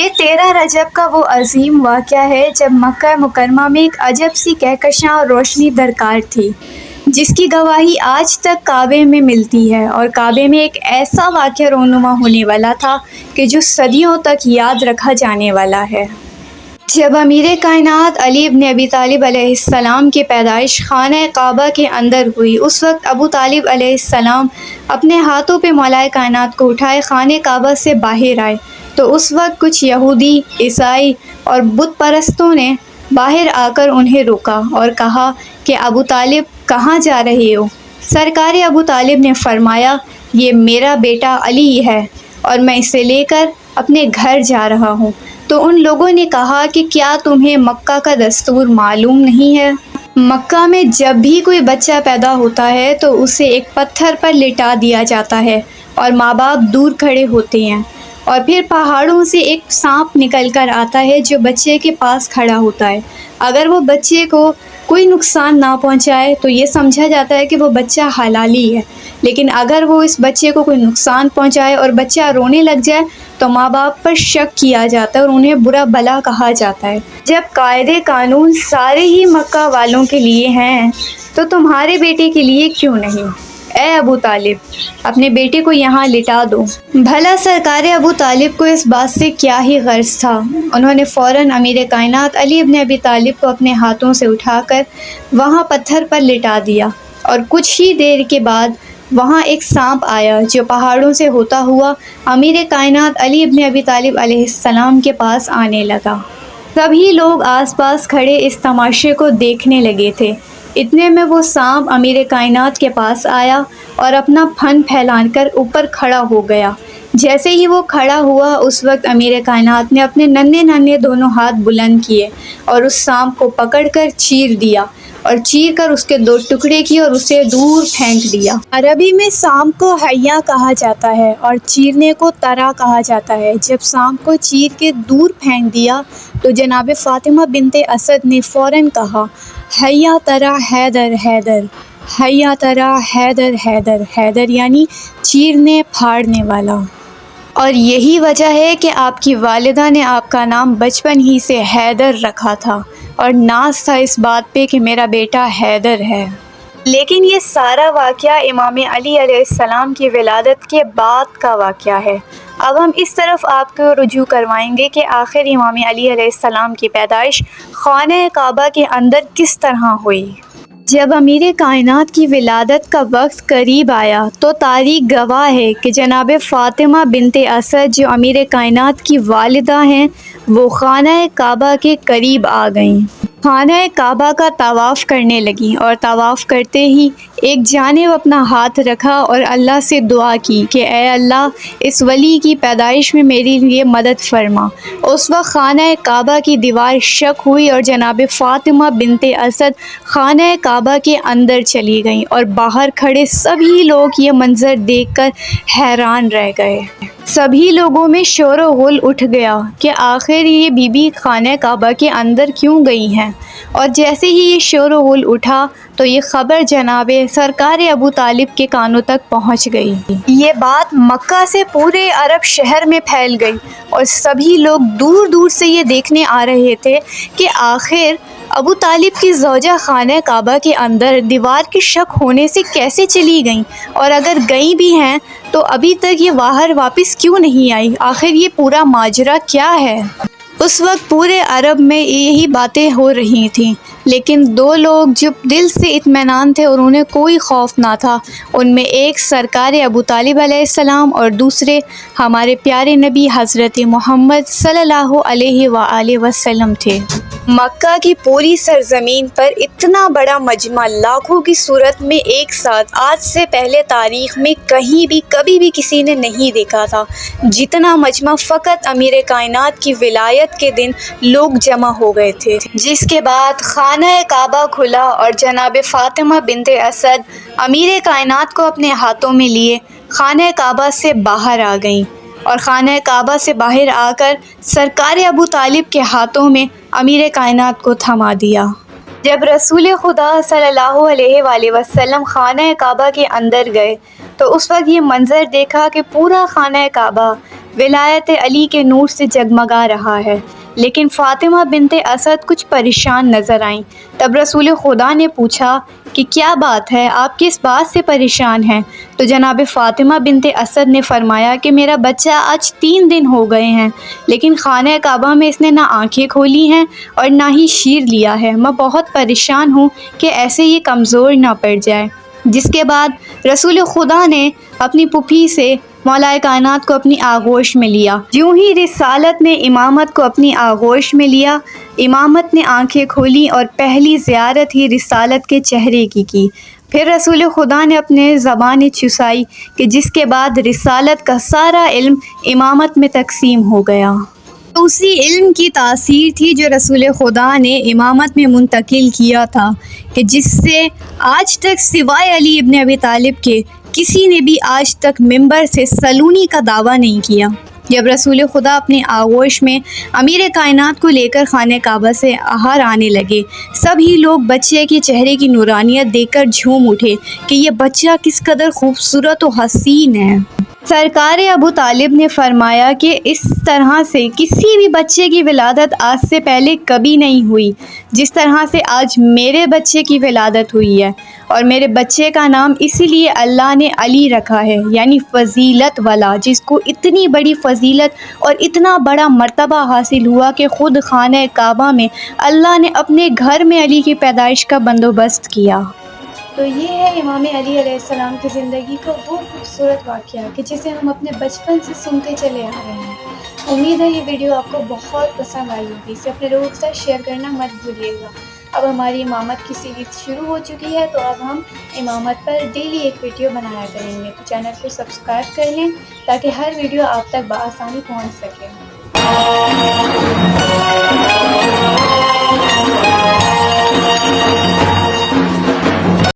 یہ 13 رجب کا وہ عظیم واقعہ ہے جب مکہ مکرمہ میں ایک عجب سی کہکشاں اور روشنی درکار تھی، جس کی گواہی آج تک کعبے میں ملتی ہے، اور کعبے میں ایک ایسا واقعہ رونما ہونے والا تھا کہ جو صدیوں تک یاد رکھا جانے والا ہے۔ جب امیر کائنات علی ابن ابی طالب علیہ السلام کی پیدائش خانہ کعبہ کے اندر ہوئی، اس وقت ابو طالب علیہ السلام اپنے ہاتھوں پہ مولا کائنات کو اٹھائے خانہ کعبہ سے باہر آئے، تو اس وقت کچھ یہودی، عیسائی اور بت پرستوں نے باہر آ کر انہیں روکا اور کہا کہ ابو طالب کہاں جا رہے ہو؟ سرکار ابو طالب نے فرمایا، یہ میرا بیٹا علی ہے اور میں اسے لے کر اپنے گھر جا رہا ہوں۔ تو ان لوگوں نے کہا کہ کیا تمہیں مکہ کا دستور معلوم نہیں ہے؟ مکہ میں جب بھی کوئی بچہ پیدا ہوتا ہے تو اسے ایک پتھر پر لٹا دیا جاتا ہے اور ماں باپ دور کھڑے ہوتے ہیں، اور پھر پہاڑوں سے ایک سانپ نکل کر آتا ہے جو بچے کے پاس کھڑا ہوتا ہے۔ اگر وہ بچے کو کوئی نقصان نہ پہنچائے تو یہ سمجھا جاتا ہے کہ وہ بچہ حلالی ہے، لیکن اگر وہ اس بچے کو کوئی نقصان پہنچائے اور بچہ رونے لگ جائے تو ماں باپ پر شک کیا جاتا ہے اور انہیں برا بلا کہا جاتا ہے۔ جب قاعدے قانون سارے ہی مکہ والوں کے لیے ہیں تو تمہارے بیٹے کے لیے کیوں نہیں؟ اے ابو طالب، اپنے بیٹے کو یہاں لٹا دو۔ بھلا سرکار ابو طالب کو اس بات سے کیا ہی غرض تھا؟ انہوں نے فوراً امیر کائنات علی ابن ابی طالب کو اپنے ہاتھوں سے اٹھا کر وہاں پتھر پر لٹا دیا، اور کچھ ہی دیر کے بعد وہاں ایک سانپ آیا جو پہاڑوں سے ہوتا ہوا امیر کائنات علی ابن ابی طالب علیہ السلام کے پاس آنے لگا۔ سبھی لوگ آس پاس کھڑے اس تماشے کو دیکھنے لگے تھے۔ اتنے میں وہ سانپ امیر کائنات کے پاس آیا اور اپنا پھن پھیلا کر اوپر کھڑا ہو گیا۔ جیسے ہی وہ کھڑا ہوا، اس وقت امیر کائنات نے اپنے ننھے ننھے دونوں ہاتھ بلند کیے اور اس سانپ کو پکڑ کر چیر دیا، اور چیر کر اس کے 2 ٹکڑے کیے اور اسے دور پھینک دیا۔ عربی میں سانپ کو حیہ کہا جاتا ہے اور چیرنے کو طرا کہا جاتا ہے۔ جب سانپ کو چیر کے دور پھینک دیا تو جناب فاطمہ بنت اسد نے فوراً کہا، حیہ ترا حیدر حیدر، حیہ ترا حیدر حیدر، حیدر یعنی چیرنے پھاڑنے والا۔ اور یہی وجہ ہے کہ آپ کی والدہ نے آپ کا نام بچپن ہی سے حیدر رکھا تھا، اور ناز تھا اس بات پہ کہ میرا بیٹا حیدر ہے۔ لیکن یہ سارا واقعہ امام علی علیہ السلام کی ولادت کے بعد کا واقعہ ہے۔ اب ہم اس طرف آپ کو رجوع کروائیں گے کہ آخر امام علی علیہ السلام کی پیدائش خانہ کعبہ کے اندر کس طرح ہوئی۔ جب امیر کائنات کی ولادت کا وقت قریب آیا تو تاریخ گواہ ہے کہ جناب فاطمہ بنت اسد جو امیر کائنات کی والدہ ہیں، وہ خانہ کعبہ کے قریب آ گئیں۔ خانہ کعبہ کا طواف کرنے لگیں، اور طواف کرتے ہی ایک جانب اپنا ہاتھ رکھا اور اللہ سے دعا کی کہ اے اللہ، اس ولی کی پیدائش میں میری لیے مدد فرما۔ اس وقت خانہ کعبہ کی دیوار شق ہوئی اور جناب فاطمہ بنت اسد خانہ کعبہ کے اندر چلی گئیں، اور باہر کھڑے سبھی لوگ یہ منظر دیکھ کر حیران رہ گئے۔ سبھی لوگوں میں شور و غل اٹھ گیا کہ آخر یہ بی بی خانہ کعبہ کے اندر کیوں گئی ہیں، اور جیسے ہی یہ شور و غل اٹھا تو یہ خبر جناب سرکار ابو طالب کے کانوں تک پہنچ گئی۔ یہ بات مکہ سے پورے عرب شہر میں پھیل گئی، اور سبھی لوگ دور دور سے یہ دیکھنے آ رہے تھے کہ آخر ابو طالب کی زوجہ خانہ کعبہ کے اندر دیوار کے شق ہونے سے کیسے چلی گئیں، اور اگر گئی بھی ہیں تو ابھی تک یہ باہر واپس کیوں نہیں آئی؟ آخر یہ پورا ماجرا کیا ہے؟ اس وقت پورے عرب میں یہی باتیں ہو رہی تھیں، لیکن 2 لوگ جو دل سے اطمینان تھے اور انہیں کوئی خوف نہ تھا، ان میں ایک سرکار ابو طالب علیہ السلام اور دوسرے ہمارے پیارے نبی حضرت محمد صلی اللہ علیہ وآلہ وسلم تھے۔ مکہ کی پوری سرزمین پر اتنا بڑا مجمع لاکھوں کی صورت میں ایک ساتھ آج سے پہلے تاریخ میں کہیں بھی کبھی بھی کسی نے نہیں دیکھا تھا۔ جتنا مجمع فقط امیر کائنات کی ولادت کے دن لوگ جمع ہو گئے تھے، جس کے بعد خانہ کعبہ کھلا اور جناب فاطمہ بنت اسد امیر کائنات کو اپنے ہاتھوں میں لیے خانہ کعبہ سے باہر آ گئیں، اور خانہ کعبہ سے باہر آ کر سرکار ابو طالب کے ہاتھوں میں امیر کائنات کو تھما دیا۔ جب رسول خدا صلی اللہ علیہ وآلہ وسلم خانہ کعبہ کے اندر گئے تو اس وقت یہ منظر دیکھا کہ پورا خانہ کعبہ ولایت علی کے نور سے جگمگا رہا ہے۔ لیکن فاطمہ بنت اسد کچھ پریشان نظر آئیں۔ تب رسول خدا نے پوچھا کہ کیا بات ہے، آپ کس بات سے پریشان ہیں؟ تو جناب فاطمہ بنت اسد نے فرمایا کہ میرا بچہ آج 3 دن ہو گئے ہیں، لیکن خانہ کعبہ میں اس نے نہ آنکھیں کھولی ہیں اور نہ ہی شیر لیا ہے۔ میں بہت پریشان ہوں کہ ایسے یہ کمزور نہ پڑ جائے۔ جس کے بعد رسول خدا نے اپنی پھوپھی سے مولا کائنات کو اپنی آغوش میں لیا۔ یوں ہی رسالت نے امامت کو اپنی آغوش میں لیا۔ امامت نے آنکھیں کھولی اور پہلی زیارت ہی رسالت کے چہرے کی۔ پھر رسول خدا نے اپنے زبان چسائی کہ جس کے بعد رسالت کا سارا علم امامت میں تقسیم ہو گیا۔ اسی علم کی تاثیر تھی جو رسول خدا نے امامت میں منتقل کیا تھا کہ جس سے آج تک سوائے علی ابن ابی طالب کے کسی نے بھی آج تک منبر سے سلونی کا دعویٰ نہیں کیا۔ جب رسول خدا اپنے آغوش میں امیر کائنات کو لے کر خانہ کعبہ سے باہر آنے لگے، سبھی لوگ بچے کے چہرے کی نورانیت دیکھ کر جھوم اٹھے کہ یہ بچہ کس قدر خوبصورت و حسین ہے۔ سرکار ابو طالب نے فرمایا کہ اس طرح سے کسی بھی بچے کی ولادت آج سے پہلے کبھی نہیں ہوئی جس طرح سے آج میرے بچے کی ولادت ہوئی ہے، اور میرے بچے کا نام اسی لیے اللہ نے علی رکھا ہے، یعنی فضیلت والا، جس کو اتنی بڑی فضیلت اور اتنا بڑا مرتبہ حاصل ہوا کہ خود خانہ کعبہ میں اللہ نے اپنے گھر میں علی کی پیدائش کا بندوبست کیا۔ تو یہ ہے امام علی علیہ السلام کی زندگی کا وہ خوبصورت واقعہ کہ جسے ہم اپنے بچپن سے سنتے چلے آ رہے ہیں۔ امید ہے یہ ویڈیو آپ کو بہت پسند آئی ہوگی۔ اسے اپنے لوگوں کے ساتھ شیئر کرنا مت بھولیے گا۔ اب ہماری امامت کی سیریز شروع ہو چکی ہے، تو اب ہم امامت پر ڈیلی ایک ویڈیو بنایا کریں گے۔ تو چینل کو سبسکرائب کر لیں تاکہ ہر ویڈیو آپ تک بآسانی پہنچ سکے۔